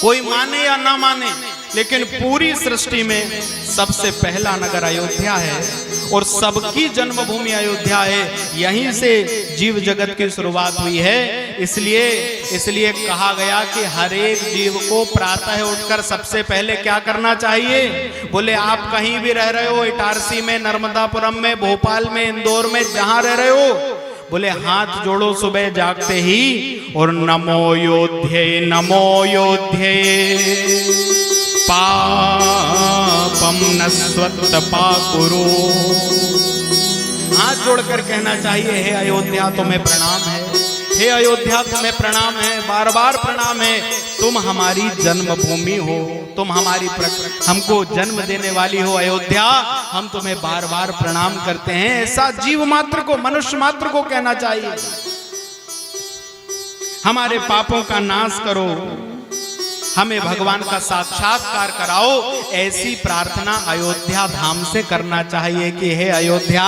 कोई माने या ना माने, लेकिन पूरी सृष्टि में सबसे पहला नगर अयोध्या है और सबकी जन्मभूमि अयोध्या है। यहीं से जीव जगत की शुरुआत हुई है। इसलिए कहा गया कि हर एक जीव को प्रातः उठकर सबसे पहले क्या करना चाहिए। बोले आप कहीं भी रह रहे हो, इटारसी में, नर्मदापुरम में, भोपाल में, इंदौर में, जहां रह रहे हो, बोले हाथ जोड़ो सुबह जागते ही और नमो योध्ये नमो योध्ये पापम नस्वत पाकुरु। हाथ जोड़कर कहना चाहिए, हे अयोध्या तुम्हें प्रणाम है, हे अयोध्या तुम्हें प्रणाम है, बार बार प्रणाम है। तुम हमारी जन्मभूमि हो, तुम हमारी हमको जन्म देने वाली हो अयोध्या, हम तुम्हें बार बार प्रणाम करते हैं। ऐसा जीव मात्र को, मनुष्य मात्र को कहना चाहिए। हमारे पापों का नाश करो, हमें भगवान का साक्षात्कार कराओ, ऐसी प्रार्थना अयोध्या धाम से करना चाहिए कि हे अयोध्या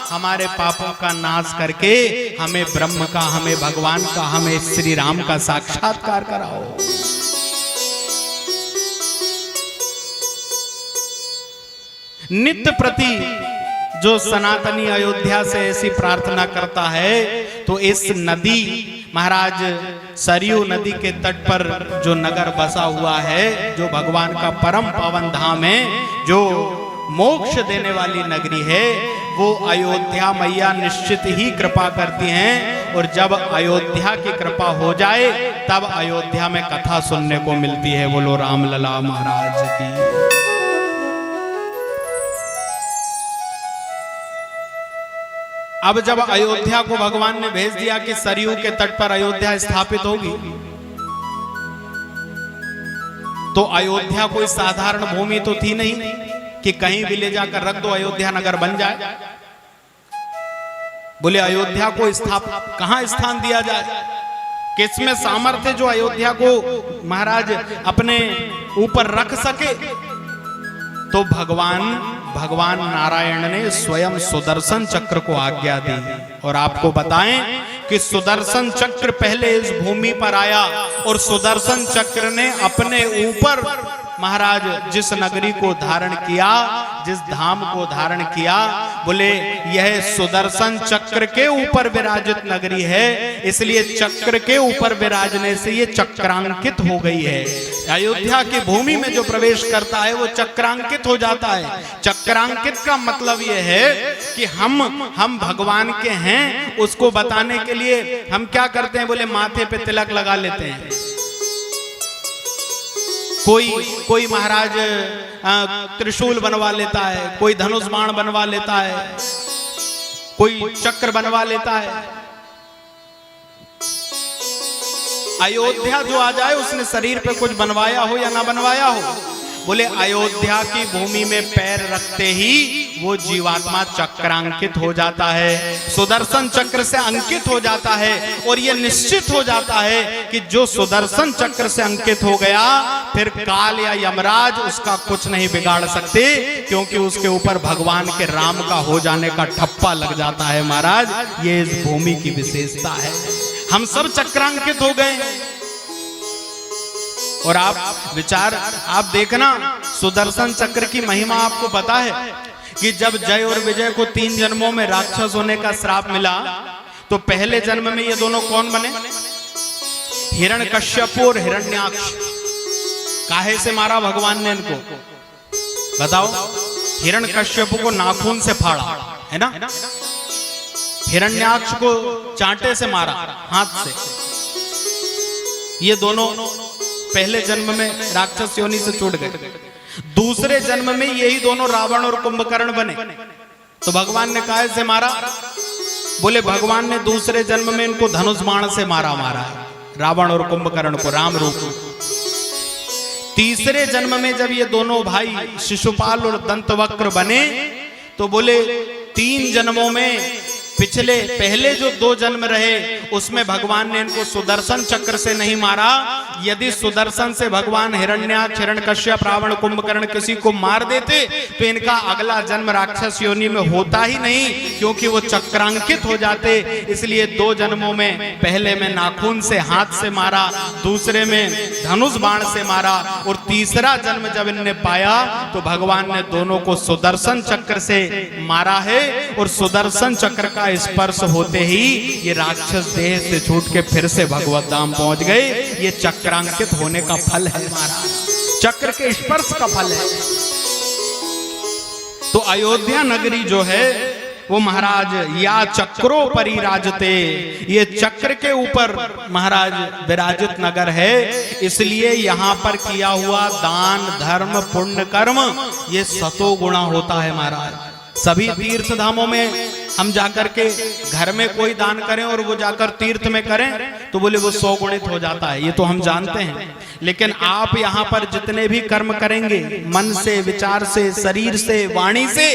हमारे पापों का नाश करके हमें ब्रह्म का, हमें भगवान का, हमें श्री राम का साक्षात्कार कराओ। नित्य प्रति जो सनातनी अयोध्या से ऐसी प्रार्थना करता है, तो इस नदी, महाराज सरयू नदी के तट पर जो नगर बसा हुआ है, जो भगवान का परम पावन धाम है, जो मोक्ष देने वाली नगरी है, वो अयोध्या मैया निश्चित ही कृपा करती हैं। और जब अयोध्या की कृपा हो जाए तब अयोध्या में कथा सुनने को मिलती है। बोलो रामलला महाराज की। अब जब अयोध्या को भगवान ने भेज दिया कि सरयू के तट पर अयोध्या स्थापित होगी, तो अयोध्या कोई साधारण भूमि तो थी नहीं कि कहीं भी ले जाकर रख दो अयोध्या नगर बन जाए। बोले अयोध्या को कहां स्थान दिया जाए, किसमें सामर्थ्य जो अयोध्या को महाराज अपने ऊपर रख सके। तो भगवान नारायण ने स्वयं सुदर्शन चक्र को आज्ञा दी। और आपको बताएं कि सुदर्शन चक्र पहले इस भूमि पर आया और सुदर्शन चक्र ने अपने ऊपर महाराज जिस नगरी को धारण किया, जिस धाम को धारण किया, बोले यह सुदर्शन चक्र के ऊपर विराजित नगरी है, इसलिए चक्र के ऊपर विराजने से ये चक्रांकित हो गई है। अयोध्या की भूमि में जो प्रवेश करता है वो चक्रांकित हो जाता है। चक्रांकित का मतलब ये है कि हम भगवान के हैं, उसको बताने के लिए हम क्या करते हैं, बोले माथे पे तिलक लगा लेते हैं। कोई महाराज त्रिशूल बनवा लेता है, कोई धनुष बाण बनवा लेता है, कोई चक्र बनवा लेता है। अयोध्या जो आ जाए उसने शरीर पे कुछ बनवाया हो या ना बनवाया हो, बोले अयोध्या की भूमि में पैर रखते ही वो जीवात्मा चक्रांकित हो जाता है, सुदर्शन चक्र से अंकित हो जाता है। और ये निश्चित हो जाता है कि जो सुदर्शन चक्र से अंकित हो गया, फिर काल या यमराज उसका कुछ नहीं बिगाड़ सकते, क्योंकि उसके ऊपर भगवान के राम का हो जाने का ठप्पा लग जाता है। महाराज ये इस भूमि की विशेषता है। हम सब चक्रांकित हो गए। और आप देखना, सुदर्शन चक्र की महिमा आपको पता है कि जब जय और विजय को 3 जन्मों में राक्षस होने का श्राप मिला, तो पहले जन्म में ये दोनों कौन बने, हिरण्यकश्यप और हिरण्याक्ष। काहे से मारा भगवान ने इनको, बताओ। हिरण्यकश्यप को नाखून से फाड़ा, है ना, हिरण्याक्ष को चांटे से मारा, हाथ से। ये दोनों पहले जन्म में राक्षस योनि से छूट गए। दूसरे जन्म में यही दोनों रावण और कुंभकर्ण बने। तो भगवान ने काहे से मारा, बोले भगवान ने दूसरे जन्म में इनको धनुष बाण से मारा, रावण और कुंभकर्ण को, राम रूप। तीसरे जन्म में जब ये दोनों भाई शिशुपाल और दंतवक्र बने, तो बोले 3 जन्मों में पहले जो 2 जन्म रहे उसमें भगवान ने इनको सुदर्शन चक्र से नहीं मारा। यदि सुदर्शन से भगवान हिरण्याक्ष, हिरण्यकश्यप, रावण, कुंभकर्ण किसी को मार देते तो इनका अगला जन्म राक्षस योनि में होता ही नहीं, क्योंकि वो चक्रांकित हो जाते। इसलिए 2 जन्मों में, पहले में नाखून से, हाथ से मारा, दूसरे में धनुष बाण से मारा, और तीसरा जन्म जब इनने पाया तो भगवान ने दोनों को सुदर्शन चक्र से मारा है। और सुदर्शन चक्र का स्पर्श होते ही ये राक्षस देह से छूट के फिर से भगवत धाम पहुंच गए। ये चक्रांकित होने का फल है महाराज, चक्र के स्पर्श का फल है। तो अयोध्या नगरी जो है वो महाराज या चक्रो परिराजते, ये चक्र के ऊपर महाराज विराजित नगर है। इसलिए यहाँ पर किया हुआ दान, धर्म, पुण्य, कर्म ये 100 गुणा होता है महाराज। सभी तीर्थ धामों में हम जाकर के घर में कोई दान करें और वो जाकर तीर्थ में करें तो बोले वो 100 गुणित हो जाता है, ये तो हम जानते हैं। लेकिन आप यहाँ पर जितने भी कर्म करेंगे मन से, विचार से, शरीर से, वाणी से,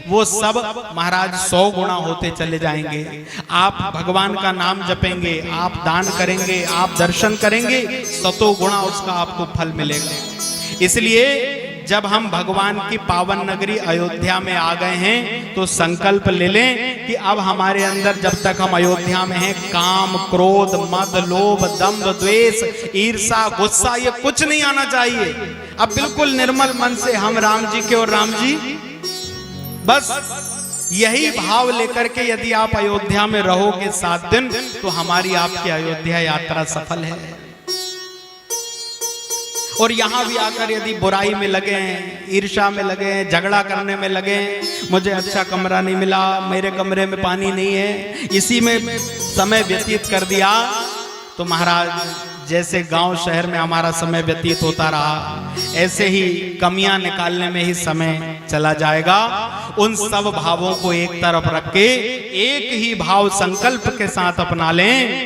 वो सब महाराज 100 गुणा होते चले जाएंगे। आप भगवान का नाम जपेंगे, आप दान करेंगे, आप दर्शन करेंगे, 100 गुणा उसका आपको फल मिलेगा। इसलिए जब हम भगवान की पावन नगरी अयोध्या में आ गए हैं तो संकल्प ले लें कि अब हमारे अंदर, जब तक हम अयोध्या में हैं, काम, क्रोध, मद, लोभ, दंभ, द्वेष, ईर्षा, गुस्सा ये कुछ नहीं आना चाहिए। अब बिल्कुल निर्मल मन से हम राम जी के और राम जी, बस यही भाव लेकर के यदि आप अयोध्या में रहोगे 7 दिन तो हमारी आपकी अयोध्या यात्रा सफल है। और यहां भी आकर यदि बुराई में लगे हैं, ईर्ष्या में लगे हैं, झगड़ा करने में लगे हैं, मुझे अच्छा कमरा नहीं मिला, मेरे कमरे में पानी नहीं है, इसी में समय व्यतीत कर दिया तो महाराज जैसे गांव शहर में हमारा समय व्यतीत होता रहा, ऐसे ही कमियां निकालने में ही समय चला जाएगा। उन सब भावों को एक तरफ रख के एक ही भाव संकल्प के साथ अपना लें।